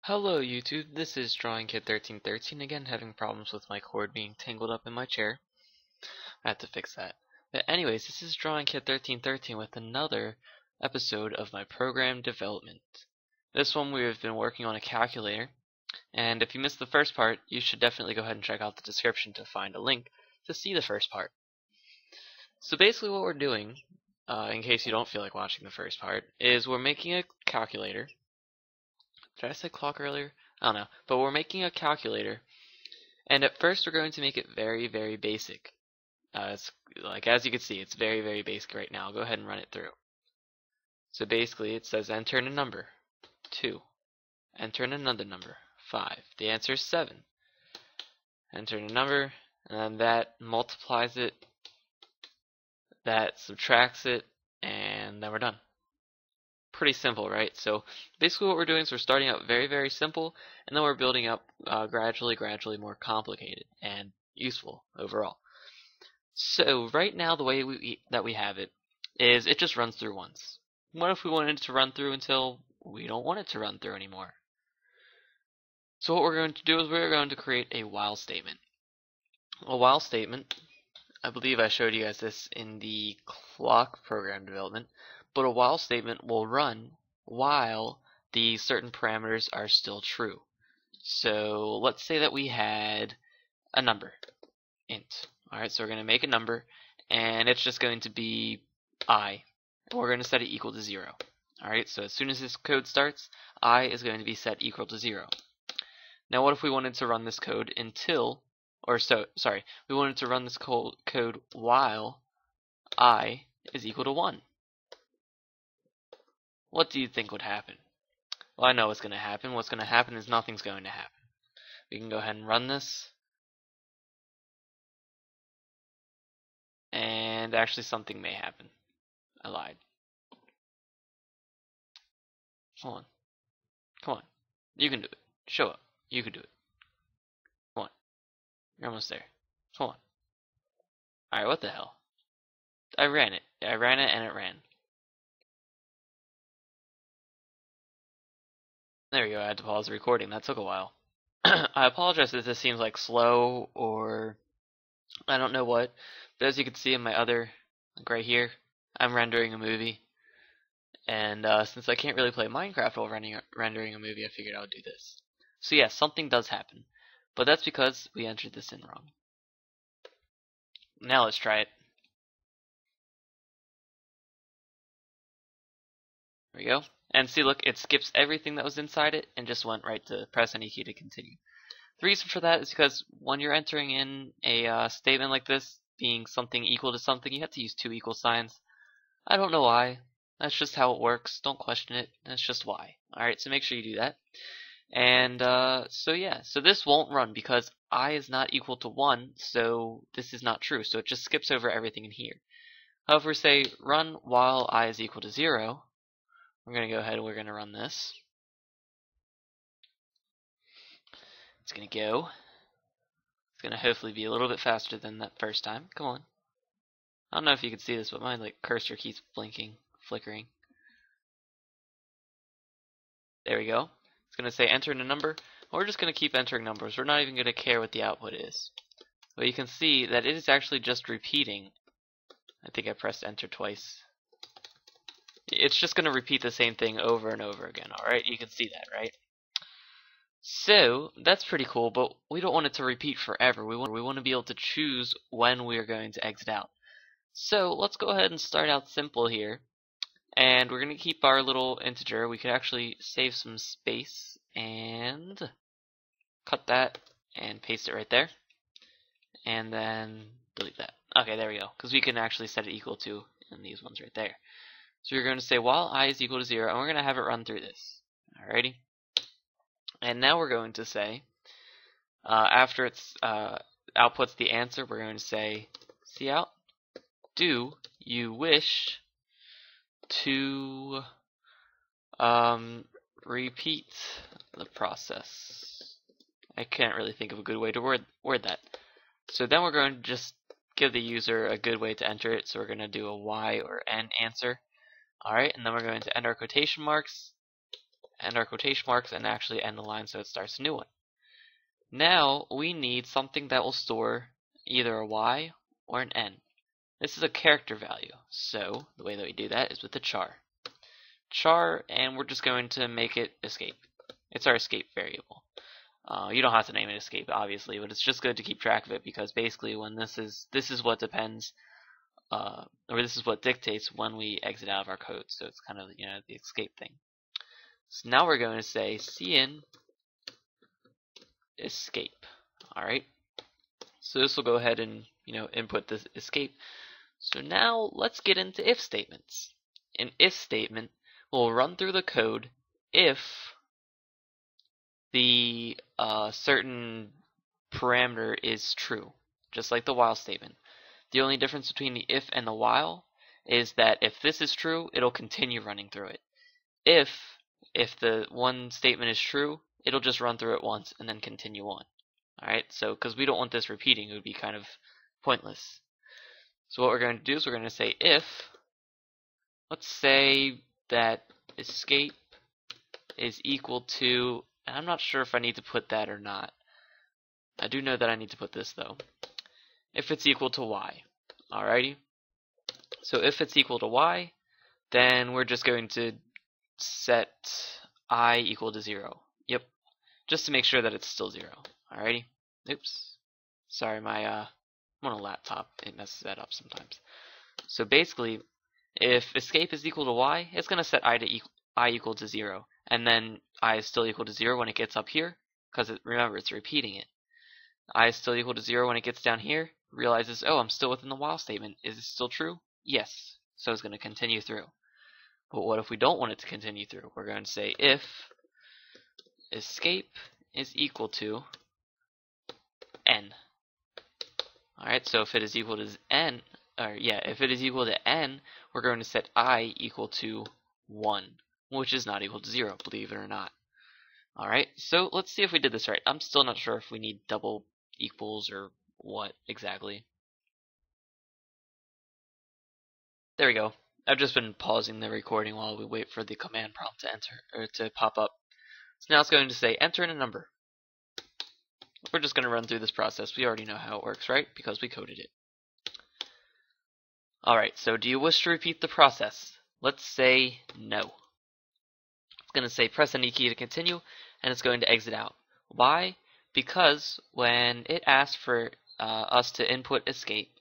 Hello YouTube, this is DrawingKid1313 again, having problems with my cord being tangled up in my chair. I have to fix that. But anyways, this is DrawingKid1313 with another episode of my program development. This one we have been working on a calculator, and if you missed the first part, you should definitely go ahead and check out the description to find a link to see the first part. So basically what we're doing, in case you don't feel like watching the first part, is we're making a calculator. Did I say clock earlier? I don't know. But we're making a calculator, and at first we're going to make it very, very basic. It's like, as you can see, it's very, very basic right now. I'll go ahead and run it through. So basically it says enter in a number, 2. Enter in another number, 5. The answer is 7. Enter in a number, and then that multiplies it, that subtracts it, and then we're done. Pretty simple, right? So basically what we're doing is we're starting out very, very simple, and then we're building up gradually more complicated and useful overall. So right now the way that we have it is it just runs through once. What if we wanted it to run through until we don't want it to run through anymore? So what we're going to do is we're going to create a while statement. A while statement, I believe I showed you guys this in the clock program development, but a while statement will run while the certain parameters are still true. So let's say that we had a number, int. Alright, so we're going to make a number, and it's just going to be I. We're going to set it equal to 0. Alright, so as soon as this code starts, I is going to be set equal to 0. Now what if we wanted to run this code we wanted to run this code while I is equal to 1. What do you think would happen? Well, I know what's going to happen. What's going to happen is nothing's going to happen. We can go ahead and run this. And actually something may happen. I lied. Hold on. Come on. You can do it. Show up. You can do it. Come on. You're almost there. Come on. Alright, what the hell? I ran it and it ran. There we go, I had to pause the recording. That took a while. I apologize if this seems like slow or I don't know what, but as you can see in my other, like right here, I'm rendering a movie. And since I can't really play Minecraft while rendering a movie, I figured I would do this. So yeah, something does happen. But that's because we entered this in wrong. Now let's try it. There we go. And see, look, it skips everything that was inside it and just went right to press any key to continue. The reason for that is because when you're entering in a statement like this, being something equal to something, you have to use 2 equal signs. I don't know why. That's just how it works. Don't question it. That's just why. Alright, so make sure you do that. And so yeah, so this won't run because I is not equal to 1, so this is not true. So it just skips over everything in here. However, say run while I is equal to 0. We're going to go ahead and we're going to run this. It's going to go. It's going to hopefully be a little bit faster than that first time. Come on. I don't know if you can see this, but my cursor keeps blinking, flickering. There we go. It's going to say enter in a number. We're just going to keep entering numbers. We're not even going to care what the output is. But you can see that it is actually just repeating. I think I pressed enter twice. It's just going to repeat the same thing over and over again, alright? You can see that, right? So, that's pretty cool, but we don't want it to repeat forever. We want to be able to choose when we are going to exit out. So, let's go ahead and start out simple here. And we're going to keep our little integer. We could actually save some space and cut that and paste it right there. And then delete that. Okay, there we go. Because we can actually set it equal to in these ones right there. So you're going to say while I is equal to 0, and we're going to have it run through this. Alrighty. And now we're going to say, after it outputs the answer, we're going to say cout. Do you wish to repeat the process? I can't really think of a good way to word that. So then we're going to just give the user a good way to enter it. So we're going to do a Y or N answer. Alright, and then we're going to end our quotation marks. end our quotation marks, and actually end the line so it starts a new one. Now we need something that will store either a y or an n. This is a character value, so the way that we do that is with the char. And we're just going to make it escape. It's our escape variable. You don't have to name it escape, obviously, but it's just good to keep track of it because basically when this is what depends, or this is what dictates when we exit out of our code. So it's kind of the escape thing. So now we're going to say cin escape. All right. So this will go ahead and input this escape. So now let's get into if statements. An if statement will run through the code if the certain parameter is true, just like the while statement. The only difference between the if and the while is that if this is true, it'll continue running through it. If the one statement is true, it'll just run through it once and then continue on. Alright, so because we don't want this repeating, it would be kind of pointless. So what we're going to do is we're going to say if, let's say that escape is equal to, and I'm not sure if I need to put that or not. I do know that I need to put this though. If it's equal to y. Alrighty. So if it's equal to y, then we're just going to set I equal to 0. Yep. Just to make sure that it's still 0. Alrighty. Oops. Sorry, I'm on a laptop. It messes that up sometimes. So basically, if escape is equal to y, it's going to set I equal to 0. And then I is still equal to 0 when it gets up here, because remember, it's repeating it. I is still equal to 0 when it gets down here, realizes, oh, I'm still within the while statement. Is it still true? Yes. So it's going to continue through. But what if we don't want it to continue through? We're going to say if escape is equal to n. Alright, so if it is equal to n, if it is equal to n, we're going to set I equal to 1, which is not equal to 0, believe it or not. Alright, so let's see if we did this right. I'm still not sure if we need double equals or what exactly. There we go. I've just been pausing the recording while we wait for the command prompt to enter, or to pop up. So now it's going to say enter in a number. We're just going to run through this process. We already know how it works, right? Because we coded it. Alright, so do you wish to repeat the process? Let's say no. It's going to say press any key to continue, and it's going to exit out. Why? Because when it asked for us to input escape,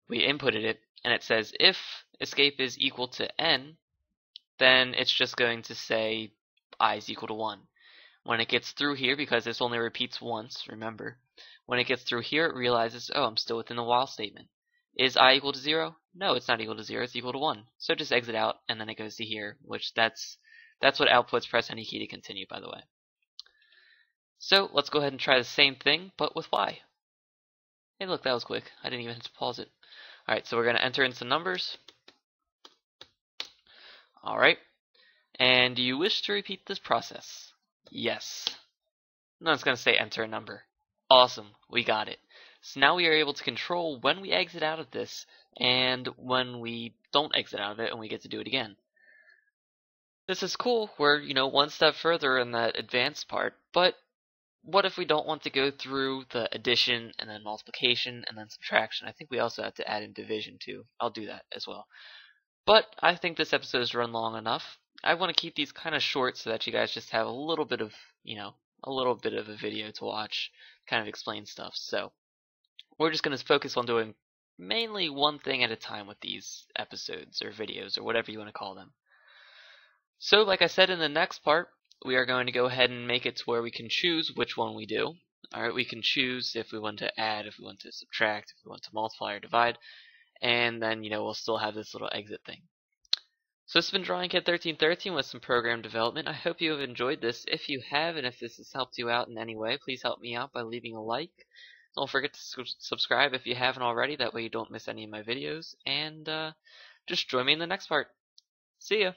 we inputted it, and it says if escape is equal to n, then it's just going to say I is equal to 1. When it gets through here, because this only repeats once, remember, when it gets through here, it realizes, oh, I'm still within the while statement. Is I equal to 0? No, it's not equal to 0, it's equal to 1. So just exit out, and then it goes to here, which that's what outputs press any key to continue, by the way. So let's go ahead and try the same thing, but with y. Hey, look, that was quick. I didn't even have to pause it. Alright, so we're going to enter in some numbers. Alright. And do you wish to repeat this process? Yes. Now it's going to say enter a number. Awesome, we got it. So now we are able to control when we exit out of this and when we don't exit out of it and we get to do it again. This is cool. We're, one step further in that advanced part, but what if we don't want to go through the addition and then multiplication and then subtraction? I think we also have to add in division too. I'll do that as well. But I think this episode has run long enough. I want to keep these kind of short so that you guys just have a little bit of, a video to watch, kind of explain stuff. So we're just going to focus on doing mainly one thing at a time with these episodes or videos or whatever you want to call them. So like I said in the next part, we are going to go ahead and make it to where we can choose which one we do. Alright, we can choose if we want to add, if we want to subtract, if we want to multiply or divide, and then, we'll still have this little exit thing. So this has been Drawing Kid 1313 with some program development. I hope you have enjoyed this. If you have, and if this has helped you out in any way, please help me out by leaving a like. Don't forget to subscribe if you haven't already, that way you don't miss any of my videos, and just join me in the next part. See ya!